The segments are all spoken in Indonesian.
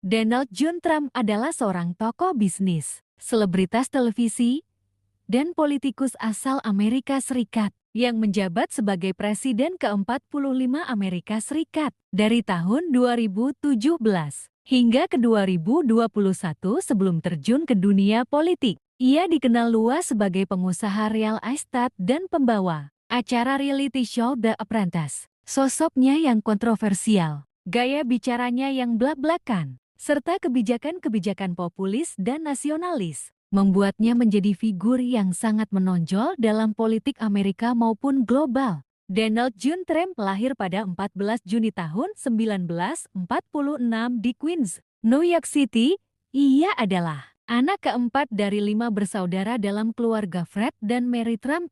Donald John Trump adalah seorang tokoh bisnis, selebritas televisi, dan politikus asal Amerika Serikat yang menjabat sebagai Presiden ke-45 Amerika Serikat dari tahun 2017 hingga ke 2021 sebelum terjun ke dunia politik. Ia dikenal luas sebagai pengusaha real estate dan pembawa acara reality show The Apprentice. Sosoknya yang kontroversial, gaya bicaranya yang blak-blakan, serta kebijakan-kebijakan populis dan nasionalis membuatnya menjadi figur yang sangat menonjol dalam politik Amerika maupun global. Donald John Trump lahir pada 14 Juni tahun 1946 di Queens, New York City. Ia adalah anak keempat dari 5 bersaudara dalam keluarga Fred dan Mary Trump.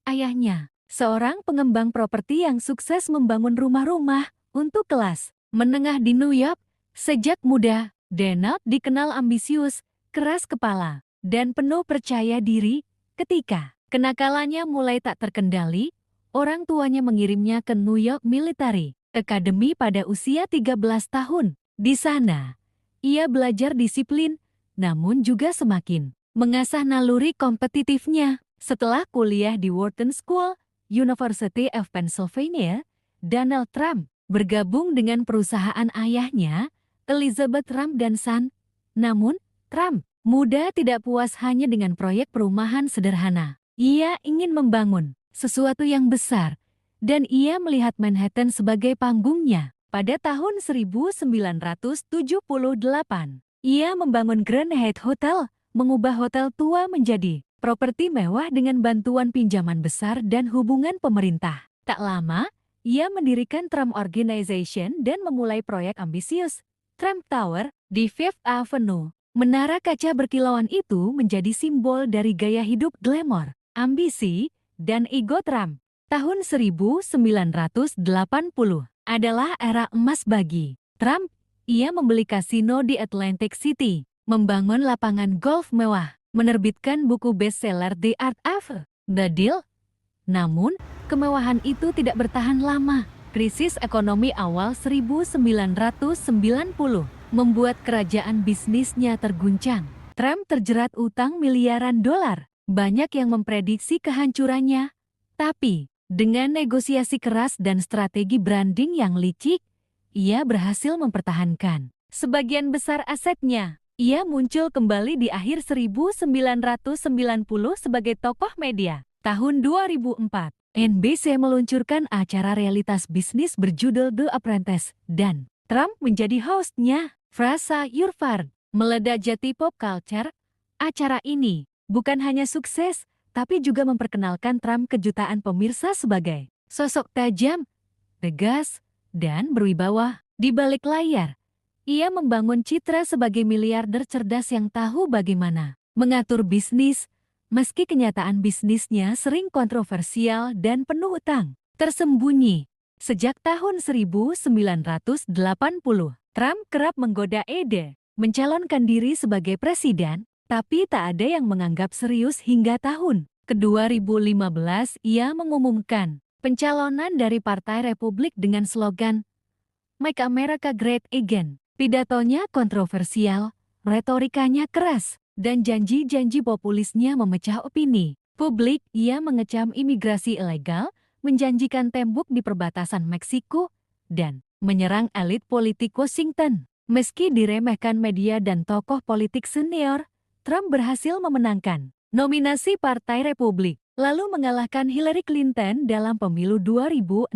Ayahnya, seorang pengembang properti yang sukses membangun rumah-rumah untuk kelas menengah di New York. Sejak muda, Donald dikenal ambisius, keras kepala, dan penuh percaya diri. Ketika kenakalannya mulai tak terkendali, orang tuanya mengirimnya ke New York Military Academy pada usia 13 tahun. Di sana, ia belajar disiplin, namun juga semakin mengasah naluri kompetitifnya. Setelah kuliah di Wharton School, University of Pennsylvania, Donald Trump bergabung dengan perusahaan ayahnya, Elizabeth Trump dan Son. Namun, Trump muda tidak puas hanya dengan proyek perumahan sederhana. Ia ingin membangun sesuatu yang besar, dan ia melihat Manhattan sebagai panggungnya. Pada tahun 1978, ia membangun Grand Hyatt Hotel, mengubah hotel tua menjadi properti mewah dengan bantuan pinjaman besar dan hubungan pemerintah. Tak lama, ia mendirikan Trump Organization dan memulai proyek ambisius, Trump Tower, di Fifth Avenue. Menara kaca berkilauan itu menjadi simbol dari gaya hidup glamor, ambisi, dan ego Trump. Tahun 1980 adalah era emas bagi Trump. Ia membeli kasino di Atlantic City, membangun lapangan golf mewah, menerbitkan buku bestseller The Art of the Deal. Namun, kemewahan itu tidak bertahan lama. Krisis ekonomi awal 1990 membuat kerajaan bisnisnya terguncang. Trump terjerat utang miliaran dolar. Banyak yang memprediksi kehancurannya. Tapi, dengan negosiasi keras dan strategi branding yang licik, ia berhasil mempertahankan sebagian besar asetnya. Ia muncul kembali di akhir 1990 sebagai tokoh media. Tahun 2004, NBC meluncurkan acara realitas bisnis berjudul The Apprentice, dan Trump menjadi hostnya. Frasa "You're fired" meledak jati pop culture. Acara ini bukan hanya sukses, tapi juga memperkenalkan Trump ke jutaan pemirsa sebagai sosok tajam, tegas, dan berwibawa. Di balik layar, ia membangun citra sebagai miliarder cerdas yang tahu bagaimana mengatur bisnis, meski kenyataan bisnisnya sering kontroversial dan penuh utang tersembunyi. Sejak tahun 1980, Trump kerap menggoda ide mencalonkan diri sebagai presiden, tapi tak ada yang menganggap serius hingga tahun ke-2015 ia mengumumkan pencalonan dari Partai Republik dengan slogan Make America Great Again. Pidatonya kontroversial, retorikanya keras, dan janji-janji populisnya memecah opini publik. Ia mengecam imigrasi ilegal, menjanjikan tembok di perbatasan Meksiko, dan menyerang elit politik Washington. Meski diremehkan media dan tokoh politik senior, Trump berhasil memenangkan nominasi Partai Republik, lalu mengalahkan Hillary Clinton dalam pemilu 2016.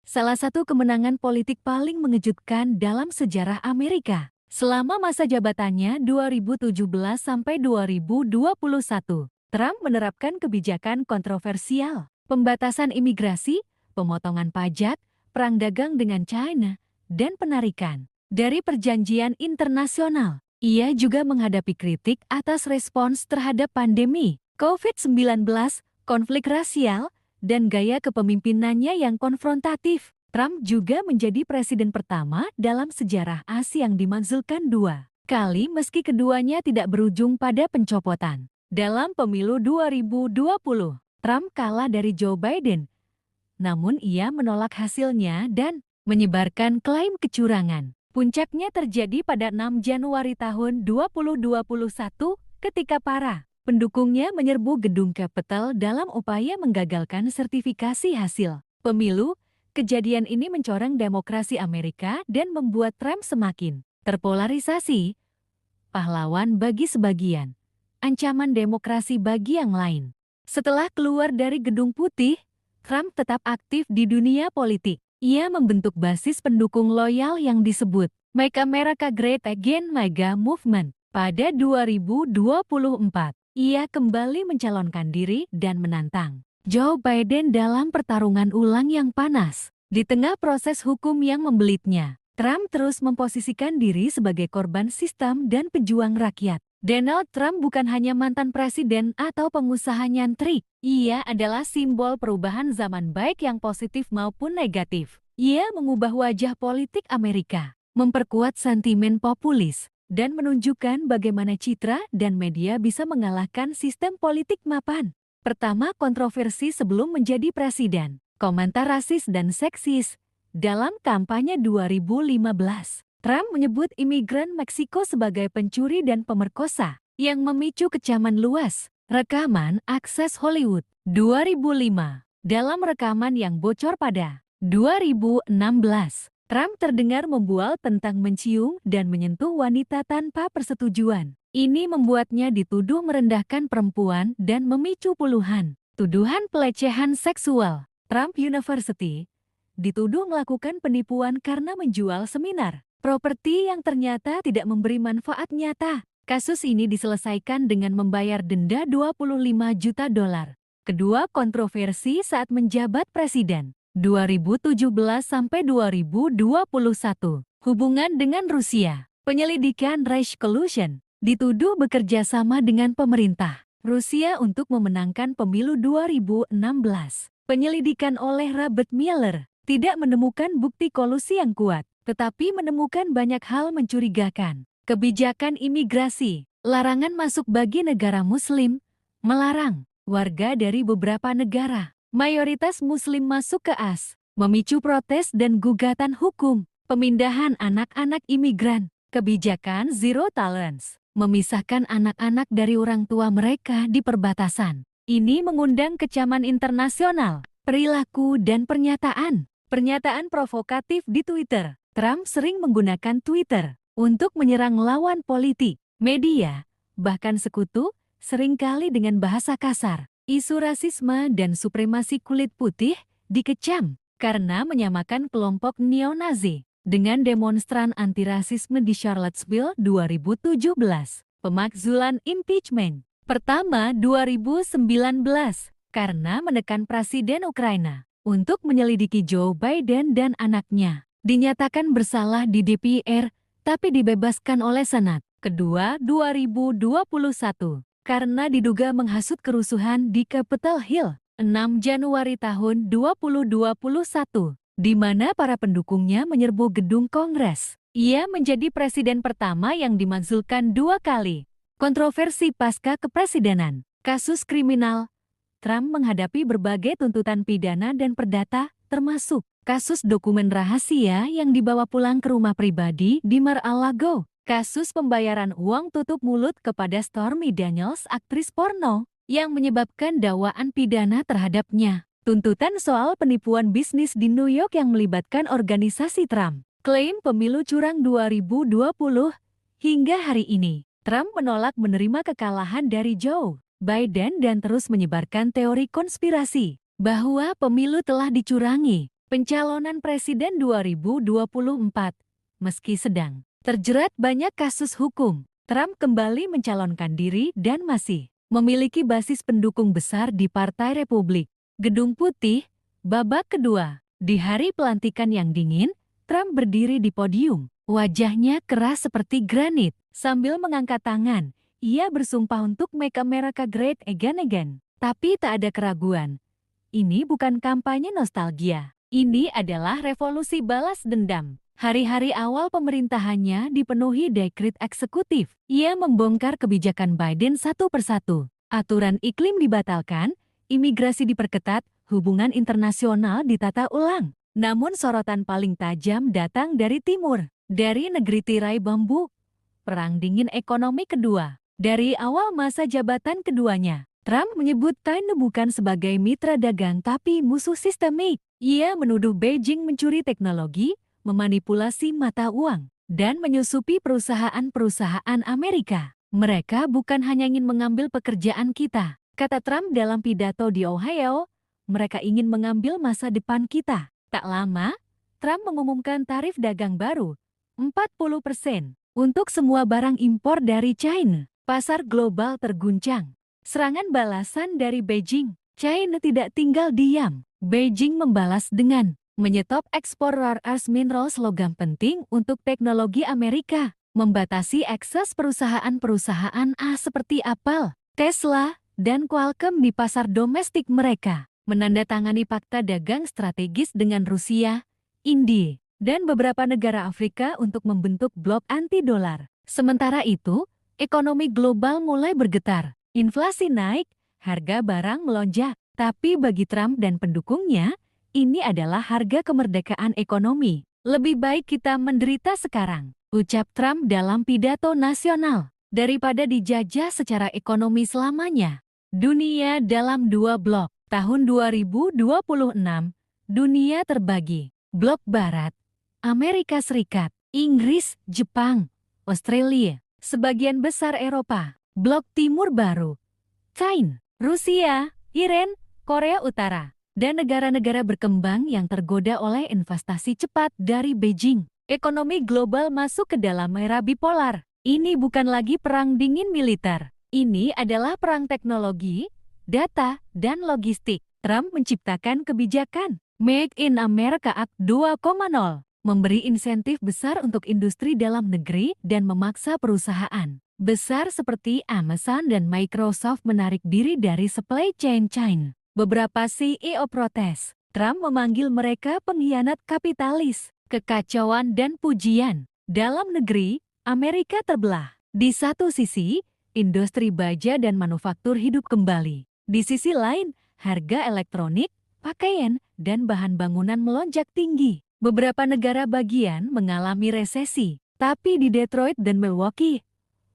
Salah satu kemenangan politik paling mengejutkan dalam sejarah Amerika. Selama masa jabatannya 2017 sampai 2021, Trump menerapkan kebijakan kontroversial, pembatasan imigrasi, pemotongan pajak, perang dagang dengan China, dan penarikan dari perjanjian internasional. Ia juga menghadapi kritik atas respons terhadap pandemi COVID-19, konflik rasial, dan gaya kepemimpinannya yang konfrontatif. Trump juga menjadi presiden pertama dalam sejarah AS yang dimakzulkan 2 kali meski keduanya tidak berujung pada pencopotan. Dalam pemilu 2020, Trump kalah dari Joe Biden. Namun ia menolak hasilnya dan menyebarkan klaim kecurangan. Puncaknya terjadi pada 6 Januari tahun 2021 ketika para pendukungnya menyerbu gedung Capitol dalam upaya menggagalkan sertifikasi hasil pemilu. Kejadian ini mencoreng demokrasi Amerika dan membuat Trump semakin terpolarisasi. Pahlawan bagi sebagian, ancaman demokrasi bagi yang lain. Setelah keluar dari Gedung Putih, Trump tetap aktif di dunia politik. Ia membentuk basis pendukung loyal yang disebut Make America Great Again MAGA Movement. Pada 2024, ia kembali mencalonkan diri dan menantang Joe Biden dalam pertarungan ulang yang panas. Di tengah proses hukum yang membelitnya, Trump terus memposisikan diri sebagai korban sistem dan pejuang rakyat. Donald Trump bukan hanya mantan presiden atau pengusaha nyantrik. Ia adalah simbol perubahan zaman baik yang positif maupun negatif. Ia mengubah wajah politik Amerika, memperkuat sentimen populis, dan menunjukkan bagaimana citra dan media bisa mengalahkan sistem politik mapan. Pertama, kontroversi sebelum menjadi presiden. Komentar rasis dan seksis. Dalam kampanye 2015, Trump menyebut imigran Meksiko sebagai pencuri dan pemerkosa yang memicu kecaman luas. Rekaman Akses Hollywood 2005. Dalam rekaman yang bocor pada 2016, Trump terdengar membual tentang mencium dan menyentuh wanita tanpa persetujuan. Ini membuatnya dituduh merendahkan perempuan dan memicu puluhan tuduhan pelecehan seksual. Trump University dituduh melakukan penipuan karena menjual seminar properti yang ternyata tidak memberi manfaat nyata. Kasus ini diselesaikan dengan membayar denda $25 juta. Kedua, kontroversi saat menjabat presiden 2017 sampai 2021. Hubungan dengan Rusia. Penyelidikan Russian Collusion dituduh bekerja sama dengan pemerintah Rusia untuk memenangkan pemilu 2016. Penyelidikan oleh Robert Mueller tidak menemukan bukti kolusi yang kuat, tetapi menemukan banyak hal mencurigakan. Kebijakan imigrasi, larangan masuk bagi negara Muslim, melarang warga dari beberapa negara mayoritas Muslim masuk ke AS, memicu protes dan gugatan hukum. Pemindahan anak-anak imigran, kebijakan zero tolerance, memisahkan anak-anak dari orang tua mereka di perbatasan. Ini mengundang kecaman internasional. Perilaku dan pernyataan. Pernyataan provokatif di Twitter. Trump sering menggunakan Twitter untuk menyerang lawan politik, media, bahkan sekutu, seringkali dengan bahasa kasar. Isu rasisme dan supremasi kulit putih dikecam karena menyamakan kelompok neo-Nazi dengan demonstran anti-rasisme di Charlottesville 2017. Pemakzulan impeachment pertama 2019 karena menekan Presiden Ukraina untuk menyelidiki Joe Biden dan anaknya. Dinyatakan bersalah di DPR, tapi dibebaskan oleh Senat. Kedua, 2021 karena diduga menghasut kerusuhan di Capitol Hill 6 Januari tahun 2021, di mana para pendukungnya menyerbu gedung Kongres. Ia menjadi presiden pertama yang dimakzulkan 2 kali. Kontroversi pasca kepresidenan, kasus kriminal. Trump menghadapi berbagai tuntutan pidana dan perdata, termasuk kasus dokumen rahasia yang dibawa pulang ke rumah pribadi di Mar-a-Lago, kasus pembayaran uang tutup mulut kepada Stormy Daniels, aktris porno, yang menyebabkan dakwaan pidana terhadapnya, tuntutan soal penipuan bisnis di New York yang melibatkan organisasi Trump, klaim pemilu curang 2020, hingga hari ini. Trump menolak menerima kekalahan dari Joe Biden dan terus menyebarkan teori konspirasi bahwa pemilu telah dicurangi. Pencalonan presiden 2024, meski sedang terjerat banyak kasus hukum, Trump kembali mencalonkan diri dan masih memiliki basis pendukung besar di Partai Republik. Gedung Putih, babak kedua. Di hari pelantikan yang dingin, Trump berdiri di podium. Wajahnya keras seperti granit. Sambil mengangkat tangan, ia bersumpah untuk Make America Great Again. Tapi tak ada keraguan. Ini bukan kampanye nostalgia. Ini adalah revolusi balas dendam. Hari-hari awal pemerintahannya dipenuhi dekret eksekutif. Ia membongkar kebijakan Biden satu persatu. Aturan iklim dibatalkan, imigrasi diperketat, hubungan internasional ditata ulang. Namun sorotan paling tajam datang dari timur. Dari negeri tirai bambu, Perang Dingin Ekonomi Kedua. Dari awal masa jabatan keduanya, Trump menyebut China bukan sebagai mitra dagang tapi musuh sistemik. Ia menuduh Beijing mencuri teknologi, memanipulasi mata uang, dan menyusupi perusahaan-perusahaan Amerika. Mereka bukan hanya ingin mengambil pekerjaan kita, kata Trump dalam pidato di Ohio, mereka ingin mengambil masa depan kita. Tak lama, Trump mengumumkan tarif dagang baru, 40%, untuk semua barang impor dari China. Pasar global terguncang. Serangan balasan dari Beijing. China tidak tinggal diam. Beijing membalas dengan menyetop ekspor rare earth minerals logam penting untuk teknologi Amerika, membatasi akses perusahaan-perusahaan seperti Apple, Tesla, dan Qualcomm di pasar domestik mereka, menandatangani fakta dagang strategis dengan Rusia, India, dan beberapa negara Afrika untuk membentuk blok anti-dolar. Sementara itu, ekonomi global mulai bergetar, inflasi naik, harga barang melonjak. Tapi bagi Trump dan pendukungnya, ini adalah harga kemerdekaan ekonomi. Lebih baik kita menderita sekarang, ucap Trump dalam pidato nasional, daripada dijajah secara ekonomi selamanya. Dunia dalam dua blok. Tahun 2026, dunia terbagi. Blok Barat, Amerika Serikat, Inggris, Jepang, Australia. Sebagian besar Eropa, Blok Timur Baru, China, Rusia, Iran, Korea Utara, dan negara-negara berkembang yang tergoda oleh investasi cepat dari Beijing. Ekonomi global masuk ke dalam era bipolar. Ini bukan lagi perang dingin militer. Ini adalah perang teknologi, data, dan logistik. Trump menciptakan kebijakan Make in America Act 2.0. Memberi insentif besar untuk industri dalam negeri dan memaksa perusahaan besar seperti Amazon dan Microsoft menarik diri dari supply chain China. Beberapa CEO protes. Trump memanggil mereka pengkhianat kapitalis, kekacauan dan pujian. Dalam negeri, Amerika terbelah. Di satu sisi, industri baja dan manufaktur hidup kembali. Di sisi lain, harga elektronik, pakaian, dan bahan bangunan melonjak tinggi. Beberapa negara bagian mengalami resesi, tapi di Detroit dan Milwaukee,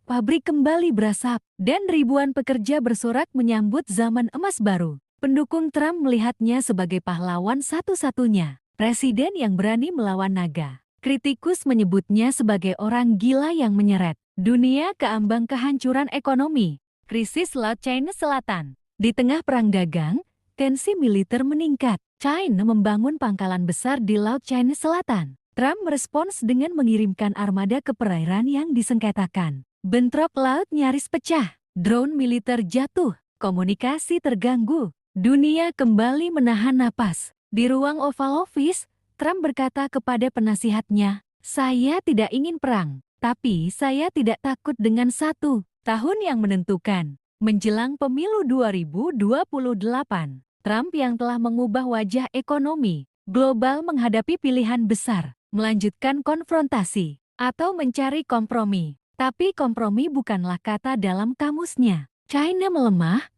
pabrik kembali berasap, dan ribuan pekerja bersorak menyambut zaman emas baru. Pendukung Trump melihatnya sebagai pahlawan satu-satunya, presiden yang berani melawan naga. Kritikus menyebutnya sebagai orang gila yang menyeret dunia ke ambang kehancuran ekonomi. Krisis Laut China Selatan. Di tengah perang dagang, tensi militer meningkat. China membangun pangkalan besar di Laut China Selatan. Trump merespons dengan mengirimkan armada ke perairan yang disengketakan. Bentrok laut nyaris pecah. Drone militer jatuh. Komunikasi terganggu. Dunia kembali menahan napas. Di ruang Oval Office, Trump berkata kepada penasihatnya, "Saya tidak ingin perang, tapi saya tidak takut dengan satu tahun yang menentukan." Menjelang pemilu 2028, Trump yang telah mengubah wajah ekonomi global menghadapi pilihan besar, melanjutkan konfrontasi, atau mencari kompromi. Tapi kompromi bukanlah kata dalam kamusnya. China melemah,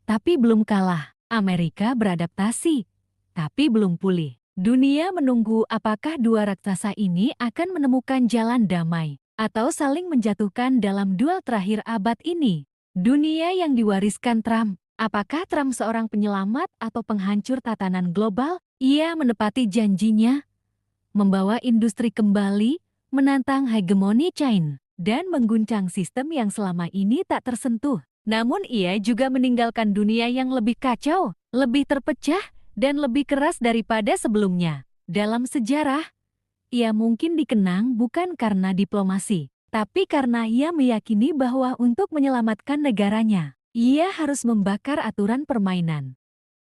tapi belum kalah. Amerika beradaptasi, tapi belum pulih. Dunia menunggu apakah dua raksasa ini akan menemukan jalan damai, atau saling menjatuhkan dalam duel terakhir abad ini. Dunia yang diwariskan Trump. Apakah Trump seorang penyelamat atau penghancur tatanan global? Ia menepati janjinya, membawa industri kembali, menantang hegemoni China, dan mengguncang sistem yang selama ini tak tersentuh. Namun ia juga meninggalkan dunia yang lebih kacau, lebih terpecah, dan lebih keras daripada sebelumnya. Dalam sejarah, ia mungkin dikenang bukan karena diplomasi, tapi karena ia meyakini bahwa untuk menyelamatkan negaranya, ia harus membakar aturan permainan.